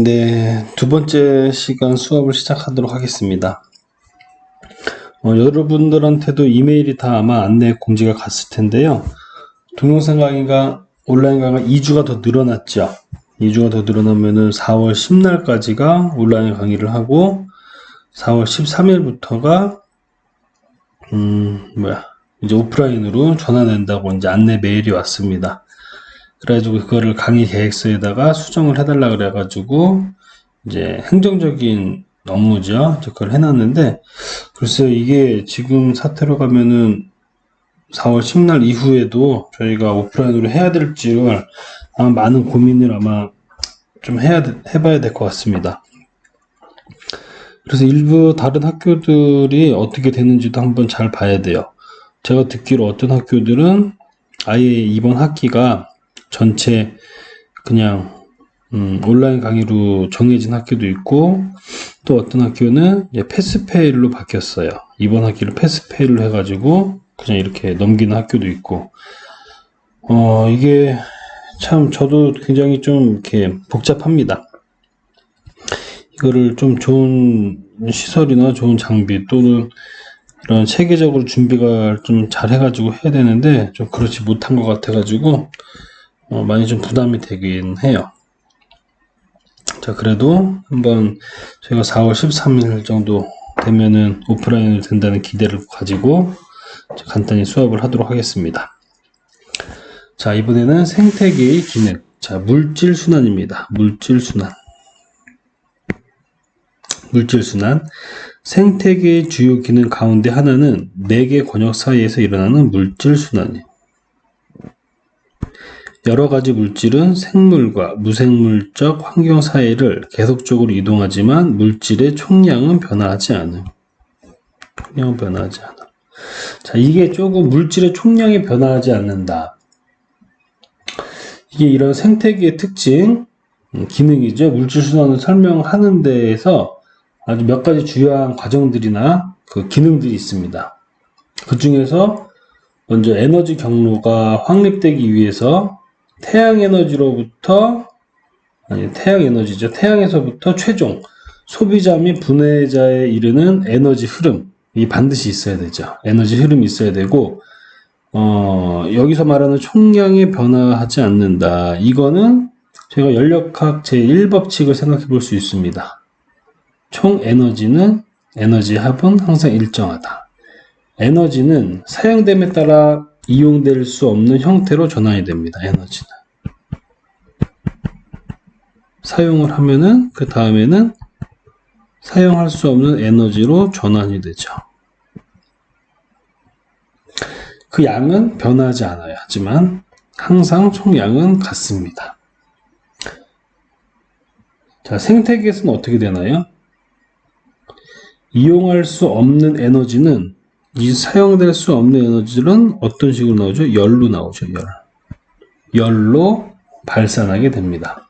네, 두 번째 시간 수업을 시작하도록 하겠습니다. 여러분들한테도 이메일이 다 아마 안내 공지가 갔을 텐데요. 동영상 강의가 온라인 강의가 2주가 더 늘어났죠. 2주가 더 늘어나면은 4월 10날까지가 온라인 강의를 하고 4월 13일부터가 이제 오프라인으로 전환된다고 이제 안내 메일이 왔습니다. 그래가지고 그거를 강의 계획서에다가 수정을 해달라 그래가지고 이제 행정적인 업무죠. 그걸 해놨는데 글쎄요, 이게 지금 사태로 가면은 4월 10날 이후에도 저희가 오프라인으로 해야 될지를 아마 많은 고민을 아마 좀 해봐야 될 것 같습니다. 그래서 일부 다른 학교들이 어떻게 되는지도 한번 잘 봐야 돼요. 제가 듣기로 어떤 학교들은 아예 이번 학기가 전체 그냥 온라인 강의로 정해진 학교도 있고, 또 어떤 학교는 이제 패스페이로 바뀌었어요. 이번 학기를 패스페이로 해가지고 그냥 이렇게 넘기는 학교도 있고, 이게 참 저도 굉장히 좀 이렇게 복잡합니다. 이거를 좀 좋은 시설이나 좋은 장비 또는 이런 체계적으로 준비가 좀 잘 해가지고 해야 되는데 좀 그렇지 못한 것 같아가지고 많이 좀 부담이 되긴 해요. 자, 그래도 한번 저희가 4월 13일 정도 되면은 오프라인으로 된다는 기대를 가지고 간단히 수업을 하도록 하겠습니다. 자, 이번에는 생태계의 기능. 자, 물질순환입니다. 물질순환. 생태계의 주요 기능 가운데 하나는 4개 권역 사이에서 일어나는 물질순환이에요. 여러 가지 물질은 생물과 무생물적 환경 사이를 계속적으로 이동하지만 물질의 총량은 변화하지 않아요. 자, 이게 조금 물질의 총량이 변화하지 않는다. 이게 이런 생태계의 특징, 기능이죠. 물질순환을 설명하는 데에서 아주 몇 가지 주요한 과정들이나 그 기능들이 있습니다. 그 중에서 먼저 에너지 경로가 확립되기 위해서 태양에너지죠. 태양에서부터 최종 소비자 및 분해자에 이르는 에너지 흐름이 반드시 있어야 되죠. 에너지 흐름이 있어야 되고, 여기서 말하는 총량이 변화하지 않는다. 이거는 저희가 연력학 제1법칙을 생각해 볼 수 있습니다. 총 에너지는 에너지 합은 항상 일정하다. 에너지는 사용됨에 따라 이용될 수 없는 형태로 전환이 됩니다. 에너지는 사용을 하면은 그 다음에는 사용할 수 없는 에너지로 전환이 되죠. 그 양은 변하지 않아요. 하지만 항상 총량은 같습니다. 자, 생태계에서는 어떻게 되나요? 이용할 수 없는 에너지는, 이 사용될 수 없는 에너지는 어떤 식으로 나오죠? 열로 나오죠. 열로 발산하게 됩니다.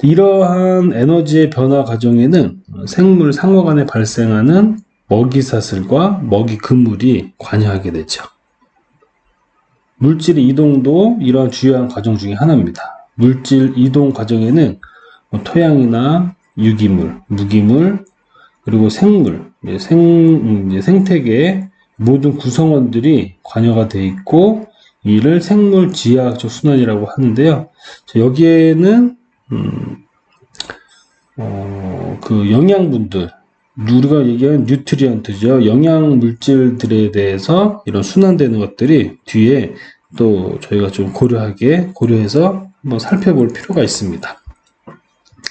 이러한 에너지의 변화 과정에는 생물 상호 간에 발생하는 먹이사슬과 먹이 그물이 관여하게 되죠. 물질의 이동도 이러한 주요한 과정 중에 하나입니다. 물질 이동 과정에는 토양이나 유기물, 무기물, 그리고 생물, 생태계의 모든 구성원들이 관여가 되어 있고, 이를 생물 지하학적 순환이라고 하는데요. 여기에는 그 영양분들, 우리가 얘기하는 뉴트리언트죠. 영양 물질들에 대해서 이런 순환되는 것들이 뒤에 또 저희가 좀 고려해서 한번 살펴볼 필요가 있습니다.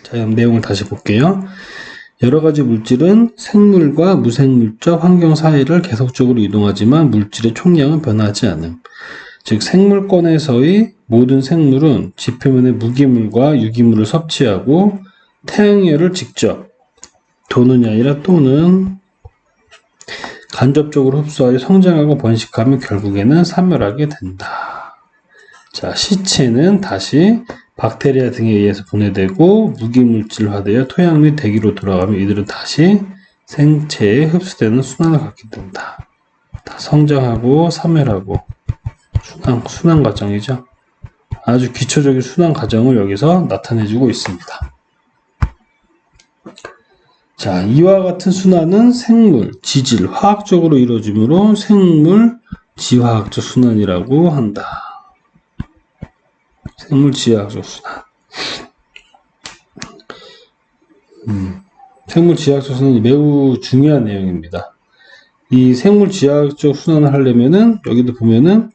자, 내용을 다시 볼게요. 여러 가지 물질은 생물과 무생물적 환경 사이를 계속적으로 이동하지만 물질의 총량은 변하지 않음. 즉, 생물권에서의 모든 생물은 지표면의 무기물과 유기물을 섭취하고 태양열을 직접 또는 간접적으로 흡수하여 성장하고 번식하며 결국에는 사멸하게 된다. 자, 시체는 다시 박테리아 등에 의해서 분해되고 무기물질화되어 토양 및 대기로 돌아가며 이들은 다시 생체에 흡수되는 순환을 갖게 된다. 다 성장하고 사멸하고 순환 과정이죠. 아주 기초적인 순환 과정을 여기서 나타내주고 있습니다. 자, 이와 같은 순환은 생물, 지질, 화학적으로 이루어지므로 생물 지화학적 순환이라고 한다. 생물 지화학적 순환. 생물 지화학적 순환이 매우 중요한 내용입니다. 이 생물 지화학적 순환을 하려면은 여기도 보면은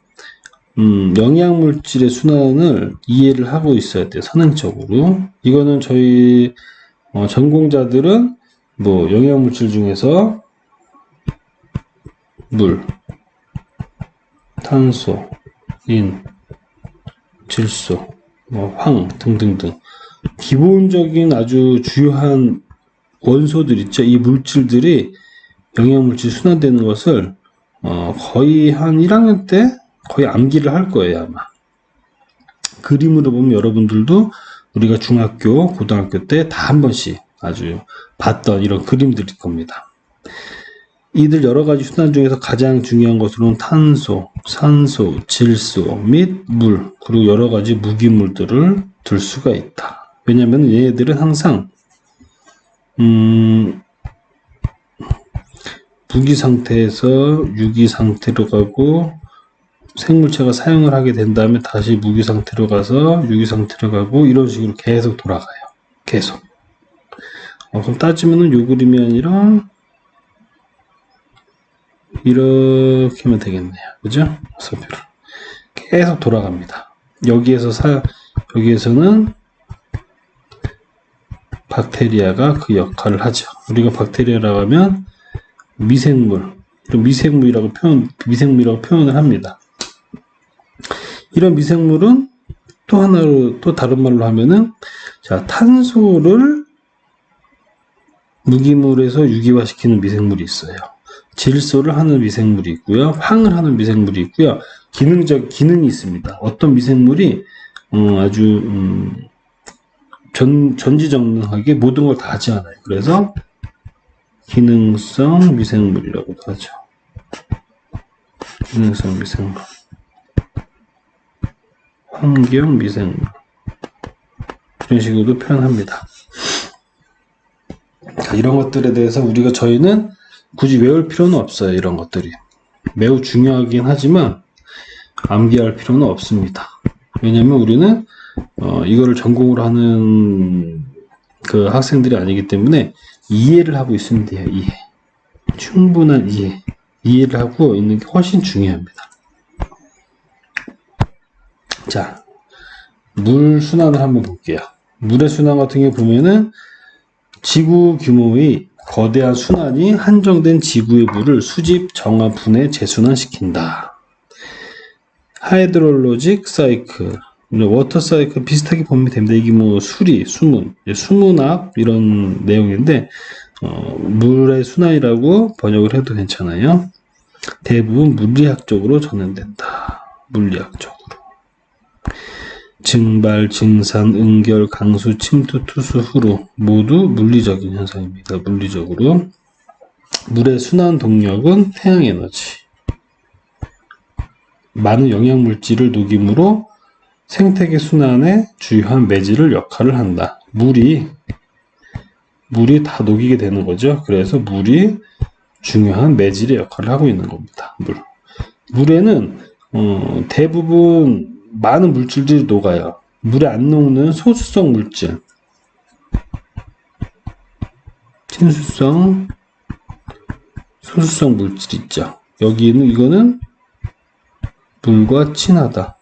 영양물질의 순환을 이해를 하고 있어야 돼요. 선행적으로. 이거는 저희 전공자들은 뭐 영양물질 중에서 물, 탄소, 인, 질소, 황 등등등 기본적인 아주 주요한 원소들 있죠. 이 물질들이 영양물질 순환되는 것을 거의 한 1학년 때 거의 암기를 할 거예요, 아마. 그림으로 보면 여러분들도 우리가 중학교, 고등학교 때 다 한 번씩 아주 봤던 이런 그림들일 겁니다. 이들 여러 가지 순환 중에서 가장 중요한 것으로는 탄소, 산소, 질소 및 물, 그리고 여러 가지 무기물들을 들 수가 있다. 왜냐하면 얘네들은 항상 무기 상태에서 유기 상태로 가고 생물체가 사용을 하게 된 다음에 다시 무기 상태로 가서 유기 상태로 가고 이런 식으로 계속 돌아가요. 계속. 그럼 따지면은 요 그림이 아니라 이렇게 하면 되겠네요. 그죠? 서표를. 계속 돌아갑니다. 여기에서는 박테리아가 그 역할을 하죠. 우리가 박테리아라고 하면 미생물이라고 표현을 합니다. 이런 미생물은 또 다른 말로 하면은, 자, 탄소를 무기물에서 유기화시키는 미생물이 있어요. 질소를 하는 미생물이 있고요. 황을 하는 미생물이 있고요. 기능이 있습니다. 어떤 미생물이 아주 전지전능하게 모든 걸 다 하지 않아요. 그래서 기능성 미생물이라고도 하죠. 기능성 미생물, 환경 미생물 이런 식으로도 표현합니다. 자, 이런 것들에 대해서 저희는 굳이 외울 필요는 없어요. 이런 것들이 매우 중요하긴 하지만 암기할 필요는 없습니다. 왜냐하면 우리는 이거를 전공으로 하는 그 학생들이 아니기 때문에 이해를 하고 있으면 돼요. 충분한 이해를 하고 있는 게 훨씬 중요합니다. 자, 물 순환을 한번 볼게요. 물의 순환 같은 경우 보면은 지구 규모의 거대한 순환이 한정된 지구의 물을 수집, 정화, 분해, 재순환시킨다. 하이드롤로직 사이클, 워터 사이클 비슷하게 보면 됩니다. 이게 뭐 수문학 이런 내용인데 물의 순환이라고 번역을 해도 괜찮아요. 대부분 물리학적으로 전환된다. 물리학적으로. 증발, 증산, 응결, 강수, 침투, 투수, 후루 모두 물리적인 현상입니다. 물리적으로. 물의 순환 동력은 태양에너지. 많은 영양물질을 녹임으로 생태계 순환에 주요한 매질을 역할을 한다. 물이 다 녹이게 되는 거죠. 그래서 물이 중요한 매질의 역할을 하고 있는 겁니다. 물에는 대부분 많은 물질들이 녹아요. 물에 안 녹는 소수성 물질, 친수성, 소수성 물질 있죠. 이거는 물과 친하다.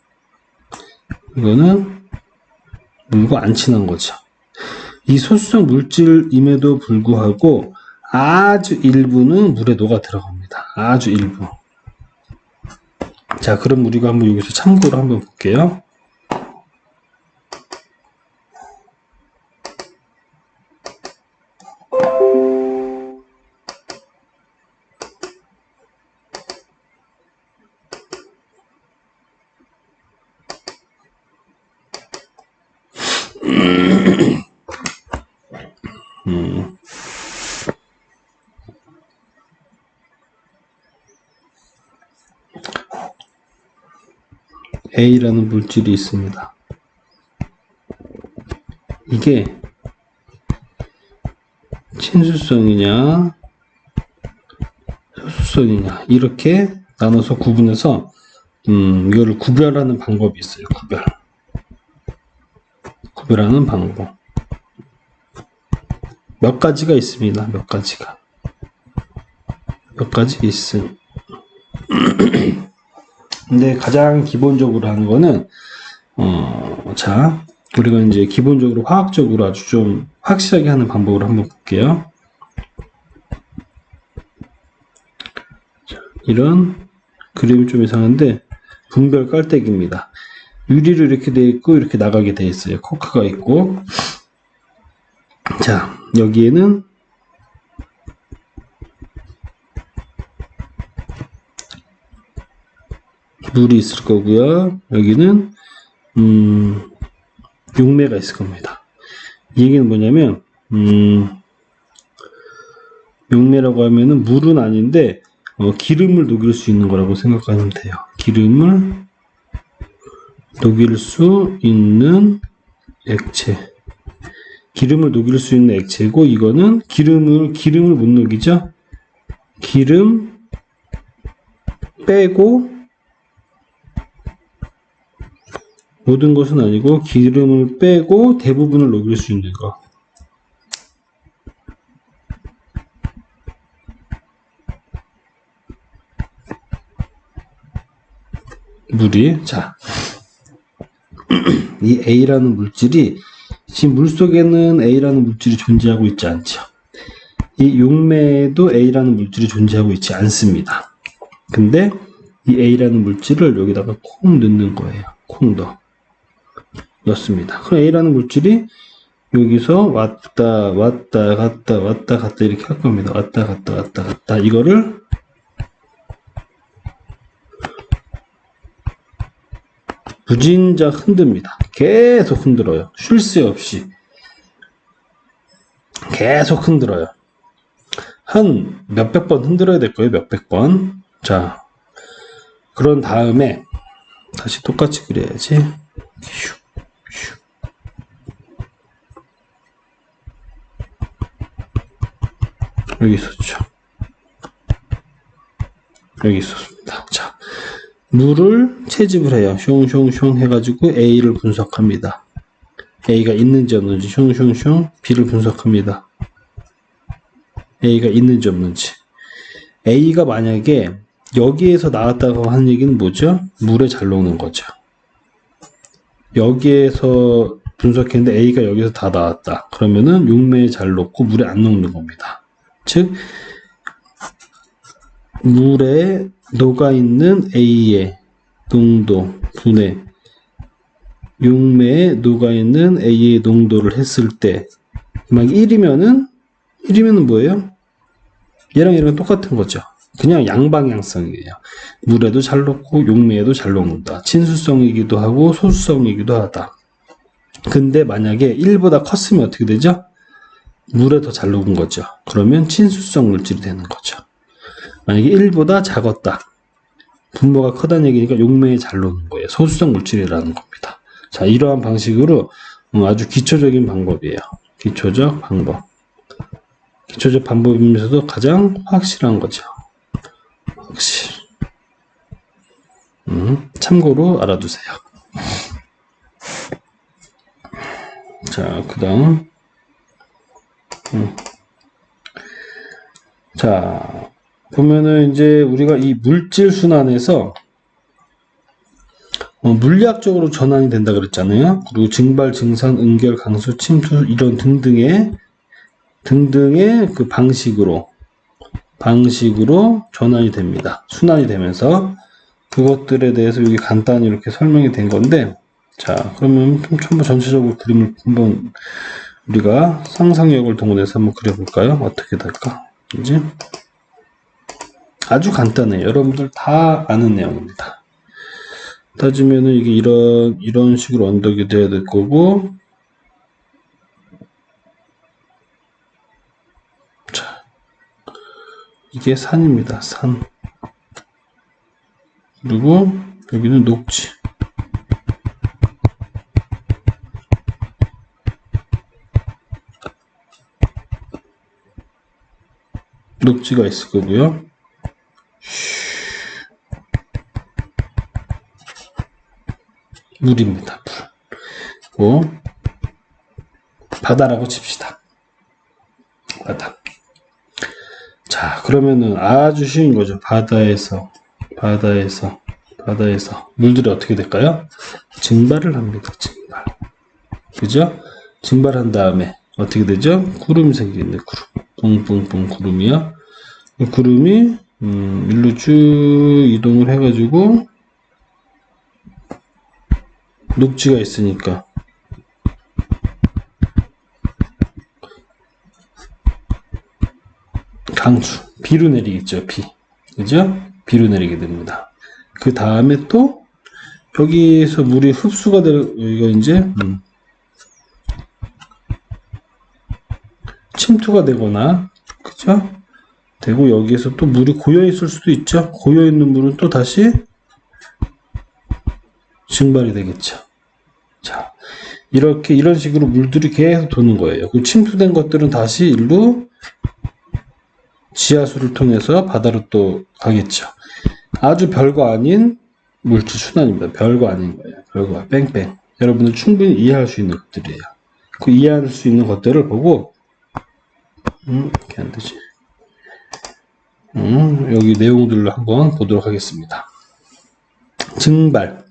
이거는 물과 안 친한 거죠. 이 소수성 물질임에도 불구하고 아주 일부는 물에 녹아 들어갑니다. 아주 일부. 자, 그럼 우리가 한번 여기서 참고로 한번 볼게요. A라는 물질이 있습니다. 이게 친수성이냐, 소수성이냐, 이렇게 나눠서 구분해서, 이거를 구별하는 방법이 있어요. 구별하는 방법. 몇 가지가 있습니다. 몇 가지 있음. 근데 가장 기본적으로 하는 거는, 자, 우리가 이제 기본적으로 화학적으로 아주 좀 확실하게 하는 방법을 한번 볼게요. 자, 이런 그림이 좀 이상한데, 분별 깔때기입니다. 유리로 이렇게 되어 있고, 이렇게 나가게 되어 있어요. 코크가 있고. 자, 여기에는 물이 있을 거고요. 여기는 용매가 있을 겁니다. 이 얘기는 뭐냐면 용매라고 하면은 물은 아닌데 기름을 녹일 수 있는 거라고 생각하면 돼요. 기름을 녹일 수 있는 액체. 기름을 녹일 수 있는 액체고, 이거는 기름을 못 녹이죠. 기름 빼고, 모든 것은 아니고 기름을 빼고 대부분을 녹일 수 있는 거. 물이. 자, 이 A라는 물질이 지금 물 속에는 A라는 물질이 존재하고 있지 않죠. 이 용매에도 A라는 물질이 존재하고 있지 않습니다. 근데 이 A라는 물질을 여기다가 콩 넣는 거예요. 콩 넣습니다. 그럼 A라는 물질이 여기서 왔다 갔다 이렇게 할 겁니다. 왔다 갔다 이거를 무진작 흔듭니다. 계속 흔들어요. 쉴 새 없이 계속 흔들어요. 한 몇백 번 흔들어야 될 거예요. 몇백 번. 자, 그런 다음에 다시 똑같이 그려야지. 여기 있었죠. 여기 있었습니다. 자, 물을 채집을 해요. 숑숑숑 해가지고 A를 분석합니다. A가 있는지 없는지 숑숑숑 B를 분석합니다. A가 있는지 없는지. A가 만약에 여기에서 나왔다고 하는 얘기는 뭐죠? 물에 잘 녹는 거죠. 여기에서 분석했는데 A가 여기서 다 나왔다. 그러면은 용매에 잘 녹고 물에 안 녹는 겁니다. 즉 물에 녹아있는 A의 농도 분해 용매에 녹아있는 A의 농도를 했을 때 막 1이면은 뭐예요? 얘랑 똑같은 거죠. 그냥 양방향성이에요. 물에도 잘 녹고 용매에도 잘 녹는다. 친수성이기도 하고 소수성이기도 하다. 근데 만약에 1보다 컸으면 어떻게 되죠? 물에 더 잘 녹은 거죠. 그러면 친수성 물질이 되는 거죠. 만약에 1보다 작았다. 분모가 크다는 얘기니까 용매에 잘 녹는 거예요. 소수성 물질이라는 겁니다. 자, 이러한 방식으로 아주 기초적인 방법이에요. 기초적 방법이면서도 가장 확실한 거죠. 확실. 참고로 알아두세요. 자, 그 다음. 자, 보면은 이제 우리가 이 물질 순환에서 물리학적으로 전환이 된다 그랬잖아요. 그리고 증발, 증산, 응결, 강수, 침투 이런 등등의 그 방식으로 전환이 됩니다. 순환이 되면서 그것들에 대해서 여기 간단히 이렇게 설명이 된 건데, 자, 그러면 좀 전체적으로 그림을 한번 우리가 상상력을 동원해서 한번 그려볼까요? 어떻게 될까? 이제 아주 간단해요. 여러분들 다 아는 내용입니다. 따지면은 이게 이런 식으로 언덕이 돼야 될 거고, 자, 이게 산입니다. 산. 그리고 여기는 녹지. 녹지가 있을 거고요. 물입니다. 물. 바다라고 칩시다. 바다. 자, 그러면은 아주 쉬운 거죠. 바다에서 물들이 어떻게 될까요? 증발을 합니다. 증발. 그죠? 증발한 다음에 어떻게 되죠? 구름이 생기겠네. 구름. 뿡뿡뿡 구름이요. 이 구름이 일로 쭉 이동을 해가지고 녹지가 있으니까 강수, 비로 내리겠죠. 비. 그죠? 비로 내리게 됩니다. 그 다음에 또 여기서 물이 흡수가 여기가 이제 침투가 되거나, 그죠? 되고 여기에서 또 물이 고여 있을 수도 있죠. 고여 있는 물은 또 다시 증발이 되겠죠. 자, 이런 식으로 물들이 계속 도는 거예요. 그 침투된 것들은 다시 일로 지하수를 통해서 바다로 또 가겠죠. 아주 별거 아닌 물질 순환입니다. 별거 아닌 거예요. 별거 뺑뺑. 여러분들 충분히 이해할 수 있는 것들이에요. 그 이해할 수 있는 것들을 보고 이렇게 안 되지. 여기 내용들로 한번 보도록 하겠습니다. 증발.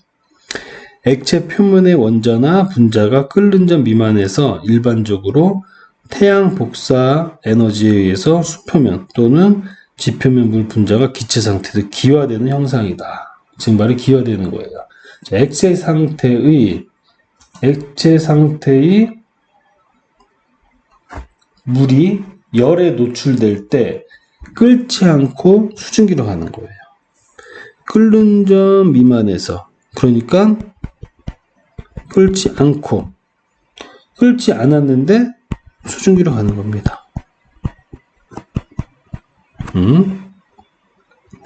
액체 표면의 원자나 분자가 끓는 점 미만에서 일반적으로 태양 복사 에너지에 의해서 수표면 또는 지표면 물 분자가 기체 상태로 기화되는 형상이다. 증발이 기화되는 거예요. 자, 액체 상태의 물이 열에 노출될 때 끓지 않고 수증기로 가는 거예요. 끓는 점 미만에서, 그러니까 끓지 않았는데 수증기로 가는 겁니다.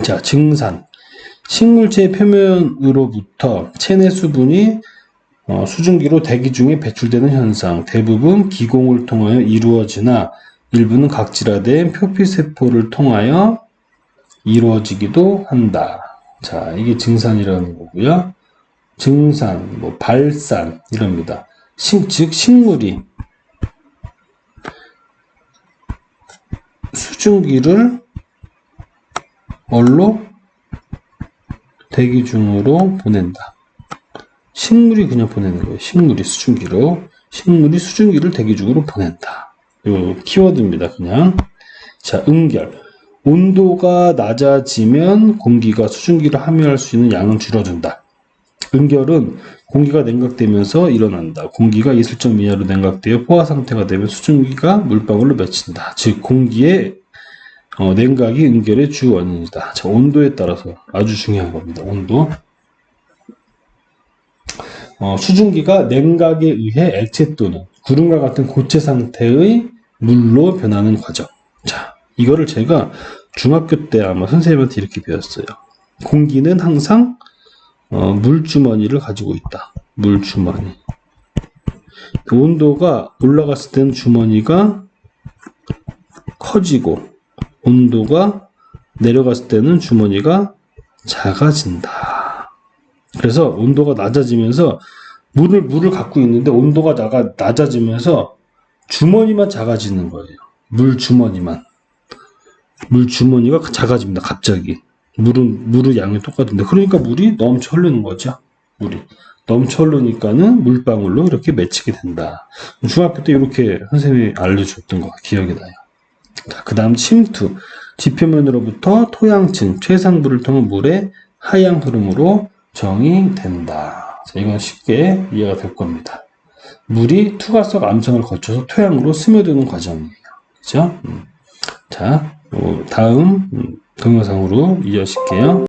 자, 증산. 식물체의 표면으로부터 체내 수분이 수증기로 대기 중에 배출되는 현상, 대부분 기공을 통하여 이루어지나 일부는 각질화된 표피세포를 통하여 이루어지기도 한다. 자, 이게 증산이라는 거고요. 증산, 발산 이럽니다. 즉 식물이 수증기를 뭘로? 대기 중으로 보낸다. 식물이 그냥 보내는 거예요. 식물이 수증기를 대기 중으로 보낸다. 요 키워드입니다. 그냥. 자, 응결. 온도가 낮아지면 공기가 수증기를 함유할 수 있는 양은 줄어든다. 응결은 공기가 냉각되면서 일어난다. 공기가 이슬점 이하로 냉각되어 포화 상태가 되면 수증기가 물방울로 맺힌다. 즉 공기의 냉각이 응결의 주 원인이다. 자, 온도에 따라서 아주 중요한 겁니다. 온도. 수증기가 냉각에 의해 액체 또는 구름과 같은 고체 상태의 물로 변하는 과정. 자, 이거를 제가 중학교 때 아마 선생님한테 이렇게 배웠어요. 공기는 항상 물주머니를 가지고 있다. 물주머니. 온도가 올라갔을 때는 주머니가 커지고 온도가 내려갔을 때는 주머니가 작아진다. 그래서 온도가 낮아지면서 물을 갖고 있는데 온도가 낮아지면서 주머니만 작아지는 거예요. 물주머니가 작아집니다. 갑자기. 물의 양이 똑같은데. 그러니까 물이 넘쳐 흐르는 거죠. 물이. 넘쳐 흐르니까는 물방울로 이렇게 맺히게 된다. 중학교 때 이렇게 선생님이 알려줬던 거 기억이 나요. 자, 그 다음 침투. 지표면으로부터 토양층, 최상부를 통한 물의 하향 흐름으로 정의된다. 자, 이건 쉽게 이해가 될 겁니다. 물이 투과석 암성을 거쳐서 토양으로 스며드는 과정이에요. 그죠? 자, 다음 동영상으로 이어질게요.